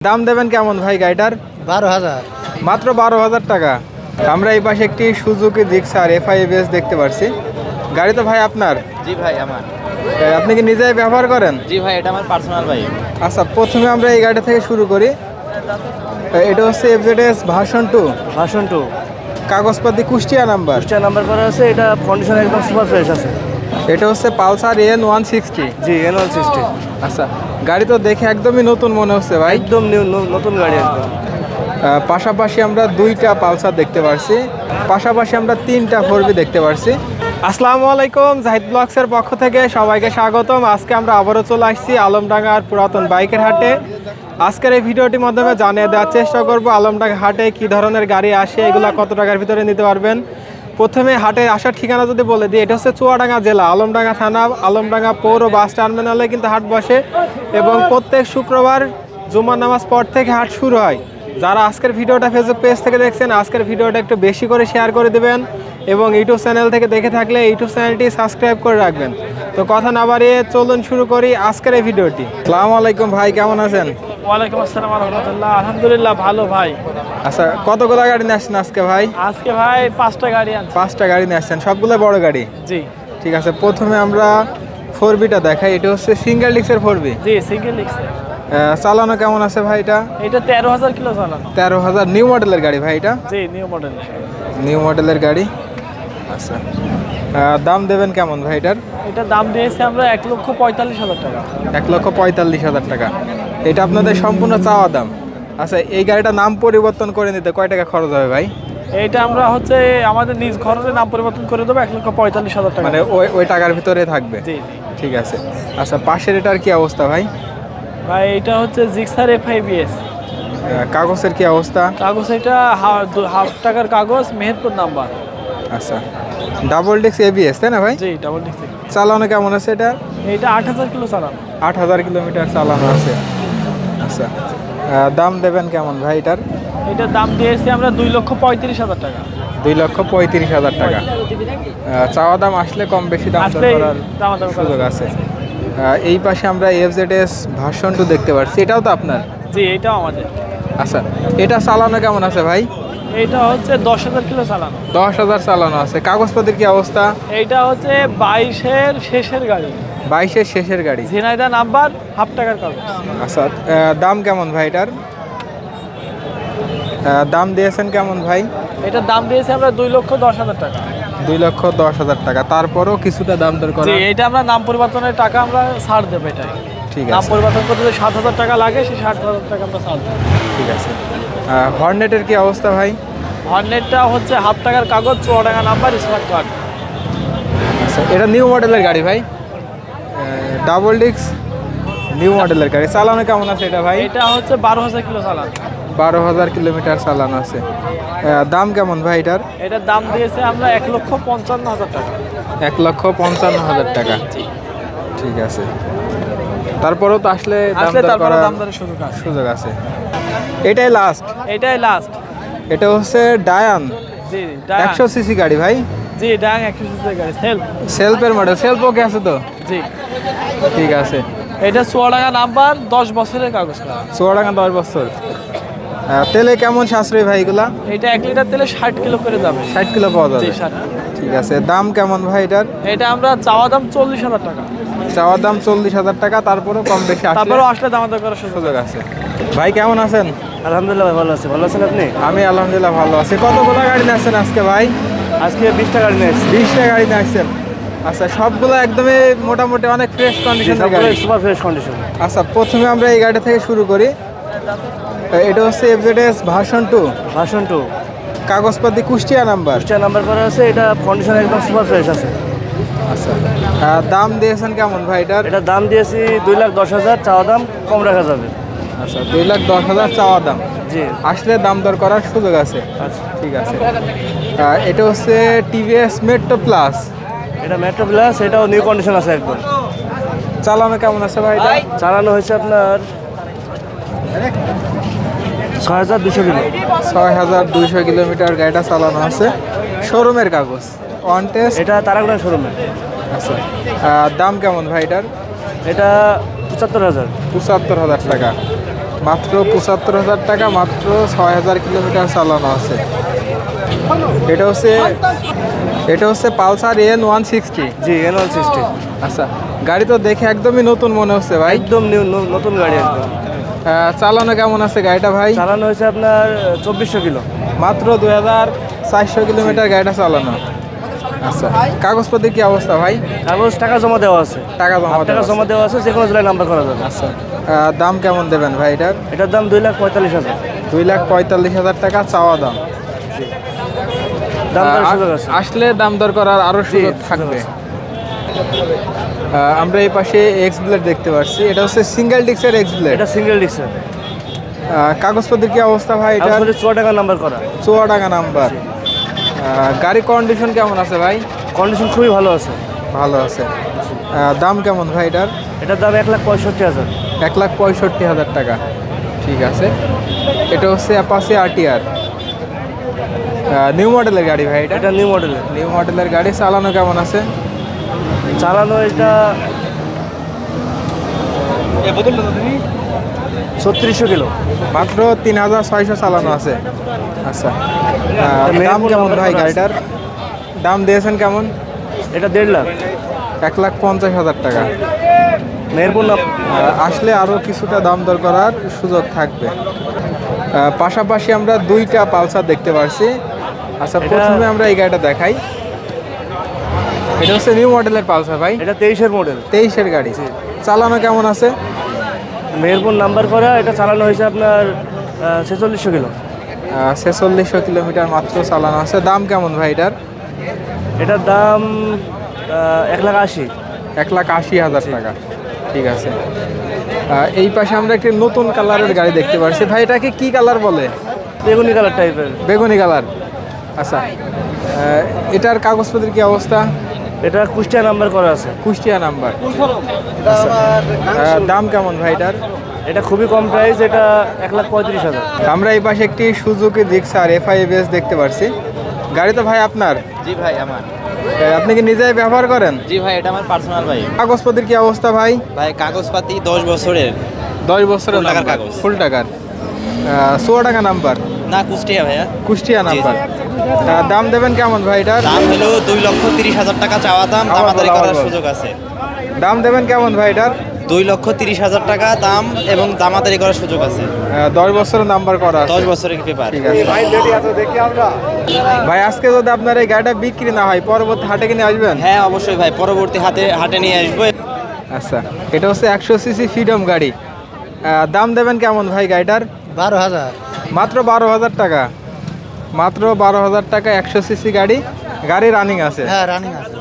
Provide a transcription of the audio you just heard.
দাম দেবেন কেমন ভাই গাড়িটার? 12,000। মাত্র 12,000 টাকা। আমরা এই পাশে একটি সুজুকি জিক্সার FIBS দেখতে পাচ্ছি। গাড়ি তো ভাই আপনার? জি ভাই আমার। আপনি কি নিজেই ব্যবহার করেন? জি ভাই এটা আমার পার্সোনাল বাইক। আচ্ছা, প্রথমে আমরা এই গাড়ি থেকে শুরু করি। এটা হচ্ছে FZS ভার্সন 2। ভার্সন 2 কাগজপাতি কুষ্টিয়া নাম্বার। কুষ্টিয়া নাম্বার করা আছে। এটা কন্ডিশন একদম সুপার ফ্রেশ আছে। এটা হচ্ছে পালসার N160। জি N160। আচ্ছা, গাড়ি তো দেখে একদমই নতুন মনে হচ্ছে ভাই। একদম নতুন গাড়ি একদম। পাশাপাশি আমরা দুইটা পালসার দেখতে পারছি, পাশাপাশি আমরা তিনটা 4B দেখতে পারছি। আসসালামু আলাইকুম, জাহিদ ব্লগসের পক্ষ থেকে সবাইকে স্বাগতম। আজকে আমরা আবারও চলে আসছি আলমডাঙ্গার পুরাতন বাইকের হাটে। আজকের এই ভিডিওটির মাধ্যমে জানিয়ে দেওয়ার চেষ্টা করব আলমডাঙ্গা হাটে কী ধরনের গাড়ি আসে, এগুলা কত টাকার ভিতরে নিতে পারবেন। প্রথমে হাটে আসার ঠিকানা যদি বলে দিই, এটা হচ্ছে চুয়াডাঙ্গা জেলা, আলমডাঙ্গা থানা, আলমডাঙ্গা পৌর বাস টার্মিনালে কিন্তু হাট বসে এবং প্রত্যেক শুক্রবার জুমার নামাজ পর থেকে হাট শুরু হয়। যারা আজকের ভিডিওটা ফেসবুক পেজ থেকে দেখছেন, আজকের ভিডিওটা একটু বেশি করে শেয়ার করে দেবেন এবং ইউটিউব চ্যানেল থেকে দেখে থাকলে ইউটিউব চ্যানেলটি সাবস্ক্রাইব করে রাখবেন। তো কথা না বাড়িয়ে চলুন শুরু করি আজকের এই ভিডিওটি। আসসালামু আলাইকুম ভাই, কেমন আছেন? ওয়ালাইকুম আসসালাম রাহমাতুল্লাহ। আলহামদুলিল্লাহ ভালো ভাই। আচ্ছা, কতগুলো গাড়ি নিয়ে আসছেন আজকে ভাই? আজকে ভাই 5টা গাড়ি আনছি। 5টা গাড়ি নিয়ে আসছেন, সবগুলো বড় গাড়ি? জি ঠিক আছে, প্রথমে আমরা 4Bটা দেখাই। এটা হচ্ছে সিঙ্গেল ডিস্কের 4B। জি সিঙ্গেল লিখছে। চালানো কেমন আছে ভাই এটা? এটা 13,000 কিলো চালানো। 13,000। নিউ মডেলের গাড়ি ভাই এটা? জি নিউ মডেল। নিউ মডেলের গাড়ি। আচ্ছা, দাম দেবেন কেমন ভাই এটার? এটা দাম দিয়েছি আমরা 1,45,000 টাকা। 1,45,000 টাকা। এটা আপনাদের সম্পূর্ণ চাওয়া দাম? আচ্ছা, এই গাড়িটা নাম পরিবর্তন করে নিতে কয় টাকা খরচ হবে ভাই? এইটা আমরা হচ্ছে আমাদের নিজ খরচে নাম পরিবর্তন করে দেবো 1,45,000 টাকা। মানে ওই টাকার ভিতরে থাকবে? জি ঠিক আছে। আচ্ছা, পাশের এটার কি অবস্থা ভাই? ভাই এটা হচ্ছে জিক্সার FIBS। কাগজের কি অবস্থা? কাগজ এটা হাফ টাকার কাগজ, মেহেরপুর নাম্বার। আচ্ছা, ডাবল ডিস্ক ABS তাই না ভাই? জি ডাবল ডিস্ক। চালানো কেমন আছে এটা? এইটা 8,000 কিলো চালানো। 8,000 কিলোমিটার চালানো আছে। আচ্ছা, দাম দেবেন কেমন ভাই এটার? এটার দাম দিয়েছি আমরা 2,35,000 টাকা। 2,35,000 টাকা। চাওয়া দাম আসলে কম বেশি দাম দর আসলে করার দামাদামি করা সুযোগ আছে। এই পাশে আমরা FZS ভার্সন 2 দেখতে পাচ্ছি, এটাও তো আপনার? জি এটাও আমাদের। আচ্ছা, এটা চালানো কেমন আছে ভাই? এইটা হচ্ছে 10,000 কিলো চালানো। 10,000 চালানো আছে। কাগজপত্রের কি অবস্থা? এইটা হচ্ছে 22-এর শেষের গাড়ি, 22-এর শেষের গাড়ি। ঝিনাইদহ নাম্বার, হাফ টাকার কাগজ। আচ্ছা, দাম কেমন ভাই এটার? দাম দিয়েছেন কেমন ভাই? এটার দাম দিয়েছি আমরা 2,10,000 টাকা। 2,10,000 টাকা। তারপরও কিছুটা দাম দর করা? জি এইটা আমরা নাম পরিবর্তনের টাকা আমরা ছাড় দেবো এটাই। ঠিক নাম আছে, পরিবর্তন করতে যদি 7,000 টাকা লাগে, সেই 7,000 টাকা আমরা ছাড় দেবো। ঠিক আছে। হর্নেটের কি অবস্থা ভাই? হর্নেটটা হচ্ছে হাফ টাকার কাগজ, চুয়াডাঙ্গা নাম্বার, স্মার্ট কার্ড। আচ্ছা, এটা নিউ মডেলের গাড়ি ভাই? ডাবল ডিস্ক নিউ মডেলের গাড়ি। চালানো কেমন আছে এটা ভাই? এটা হচ্ছে 12,000 কিলো চালানো। 12,000 কিলোমিটার চালানো আছে। দাম কেমন ভাই এটার? এটার দাম দিয়েছে আমরা 1,55,000 টাকা। 1,55,000 টাকা। ঠিক আছে, তারপরও তো আসলে দাম দর তারপরে করার দাম দরের সুযোগ আছে। এটাই লাস্ট? এটাই লাস্ট। এটা হচ্ছে ডায়ান জি 100 সিসি গাড়ি ভাই? জি ডাং 100 গাড়ি সেলফ। সেলফের মডেল? সেলফ ওকে আছে তো? জি ঠিক আছে। এটা চুয়াডাঙ্গা নাম্বার, 10 বছরের কাগজ করা। চুয়াডাঙ্গা 10 বছর। তেলে কেমন সাশ্রয়ী ভাই এগুলা? এটা 1 লিটার তেলে 60 কিলো করে যাবে। 60 কিলো পাওয়া যাবে? জি 60। ঠিক আছে, দাম কেমন ভাই এটার? এটা আমরা চাওয়া দাম 40,000 টাকা। চাওয়ার দাম 40,000 টাকা, তারপরেও কম বেশি তারপরেও আসলে দামাদামি করার সুযোগ সুযোগ আছে। ভাই কেমন আছেন? আলহামদুলিল্লাহ ভাই, ভালো আছি। ভালো আছেন আপনি? আমি আলহামদুলিল্লাহ ভালো আছি। কতগুলো গাড়ি নিয়ে আসছেন আজকে ভাই? আজকে 20টা গাড়ি নিয়ে এসেছি। 20টা গাড়ি নিয়ে আসছেন। আচ্ছা, সবগুলো একদমই মোটামুটি অনেক ফ্রেশ কন্ডিশনের গাড়ি? Super fresh condition. আচ্ছা, প্রথমে আমরা এই গাড়ি থেকে শুরু করি। এটা হচ্ছে FZS ভার্সন 2। ভার্সন 2 কাগজপাতি কুষ্টিয়া নাম্বার। কুষ্টিয়া নাম্বার করা আছে। এটা কন্ডিশন একদম সুপার ফ্রেশ আছে। আচ্ছা, দাম দিয়েছেন কেমন ভাই এটার? এটা দাম দিয়েছি 2,10,000, চাওয়া দাম কম রাখা যাবে। আচ্ছা, 2,10,000 চাওয়া দাম। জি আসলে দাম দর করার সুযোগ আছে। আচ্ছা। ঠিক আছে। এটা হচ্ছে TVS মেট্রো প্লাস। এটা মেট্রো প্লাস, এটাও নিউ কন্ডিশন আছে একদম। চালানো কেমন আছে ভাই এটা? চালানো হয়েছে আপনার 6,200 কিলো। 6,200 কিলোমিটার গাড়িটা চালানো আছে। শোরুমের কাগজ, অন টেস্ট। এটা তারাগুড়া শোরুমে। আচ্ছা, দাম কেমন ভাই এটার? এটা 75,000। 75,000 টাকা। মাত্র 75,000 টাকা, মাত্র 6,000 কিলোমিটার চালানো আছে। এটা হচ্ছে পালসার N160। জি N160 আচ্ছা, গাড়ি তো দেখে একদমই নতুন মনে হচ্ছে ভাই। একদম নিউ নতুন গাড়ি একদম। চালানো কেমন আছে গাড়িটা ভাই? চালানো হয়েছে আপনার 2400 কিলো। মাত্র 2400 কিলোমিটার গাড়িটা চালানো। আচ্ছা, কাগজপত্রের কি অবস্থা ভাই? কাগজ টাকা জমা দেওয়া আছে, টাকা জমা টাকা দেওয়া আছে। জমা দেওয়া আছে, যে কোনো জেলায় নাম্বার করা যাবে। আচ্ছা, দাম কেমন দেবেন ভাই এটার? এটার দাম 2,45,000। 2,45,000 টাকা চাওয়া দাম। দাম দরের সুযোগ আছে। আসলে দাম দর করার আরো সুযোগ সুযোগ থাকবে। আছে। আমরা এই পাশে এক্স ব্লেড দেখতে পাচ্ছি, এটা হচ্ছে সিঙ্গেল ডিস্কের এক্স ব্লেড। এটা সিঙ্গেল ডিক্সের। কাগজপত্রের কি অবস্থা ভাই এটা? আসলে 6 টাকা নাম্বার করা। চুয়াডাঙ্গা নাম্বার। গাড়ি কন্ডিশন কেমন আছে ভাই? কন্ডিশন খুবই ভালো আছে। ভালো আছে। দাম কেমন ভাই এটার? এটার দাম 1,65,000। 1,65,000 টাকা। ঠিক আছে। এটা হচ্ছে অ্যাপাচি আরটিআর, নিউ মডেলের গাড়ি ভাই এটা। এটা নিউ মডেলের। নিউ মডেলের গাড়ি চালানো কেমন আছে? চালানো এটা 3600 কিলো। মাত্র 3,600 চালানো আছে। আচ্ছা, দাম মেহেরপুর কেমন নাম্বার ভাই করা আছে। গাড়িটার? দাম দিয়েছেন কেমন? এটা 1.5 লাখ। 1,50,000 টাকা। মেহেরপুর আসলে আরও কিছুটা দাম দর করার সুযোগ থাকবে। পাশাপাশি আমরা দুইটা পালসার দেখতে পাচ্ছি। আচ্ছা, প্রথমে আমরা এই গাড়িটা দেখাই। এটা হচ্ছে নিউ মডেলের পালসার ভাই। এটা 23-এর মডেল। 23-এর গাড়ি। চালানো কেমন আছে? মেহেরপুর নাম্বার করা। এটা চালানো হয়েছে আপনার 4600 কিলো। 4600 কিলোমিটার মাত্র চালানো আছে। দাম কেমন ভাই এটার? এটার দাম 1,80,000। 1,80,000 টাকা। ঠিক আছে। এই পাশে আমরা একটি নতুন কালারের গাড়ি দেখতে পাচ্ছি ভাই, এটাকে কি কালার বলে? বেগুনি কালার টাইপের। বেগুনি কালার। আচ্ছা, এটার কাগজপত্রের কি অবস্থা? এটা কুষ্টিয়া নাম্বার করা আছে। কুষ্টিয়া নাম্বার। আচ্ছা, দাম কেমন ভাই এটার? এটা খুবই কম প্রাইস। এটা 1,35,000। আমরা এই পাশে একটি সুজুকি জিক্সার FIBS দেখতে পাচ্ছি। গাড়ি তো ভাই আপনার? জি ভাই আমার। আপনি কি নিজেই ব্যবহার করেন? জি ভাই, এটা আমার পার্সোনাল ভাই। কাগজপত্রের কি অবস্থা ভাই? ভাই কাগজপাতি 10 বছরের। 10 বছরের ফুল টাকার নাম্বার, কাগজ। ফুল টাকার। চুয়াডাঙ্গা নাম্বার, না, কুষ্টিয়া ভাইয়া। কুষ্টিয়া জি, নাম্বার। দাম দেবেন কেমন ভাই এটার? দাম হলো 2,30,000 টাকা চাওয়া দাম, আবার দামাদারি বল, করার আবার বল। সুযোগ আছে। দাম দেবেন কেমন ভাই এটার? 2,30,000 টাকা দাম এবং দামাদারি করার সুযোগ আছে। 10 বছরের নাম্বার করা আছে। 10 বছরের পেপার। ঠিক আছে ভাই, আজকে যদি আপনার এই গাড়িটা বিক্রি না হয় পরবর্তী হাটে কিনে আসবেন? হ্যাঁ অবশ্যই ভাই, পরবর্তী হাটে নিয়ে আসবো। আচ্ছা, এটা হচ্ছে 100 সিসি ফ্রিডম গাড়ি। দাম দেবেন কেমন ভাই গাড়িটার? 12,000। মাত্র 12,000 টাকা। মাত্র 12,000 টাকা 100 সিসি গাড়ি। গাড়ি রানিং আছে? হ্যাঁ রানিং আছে।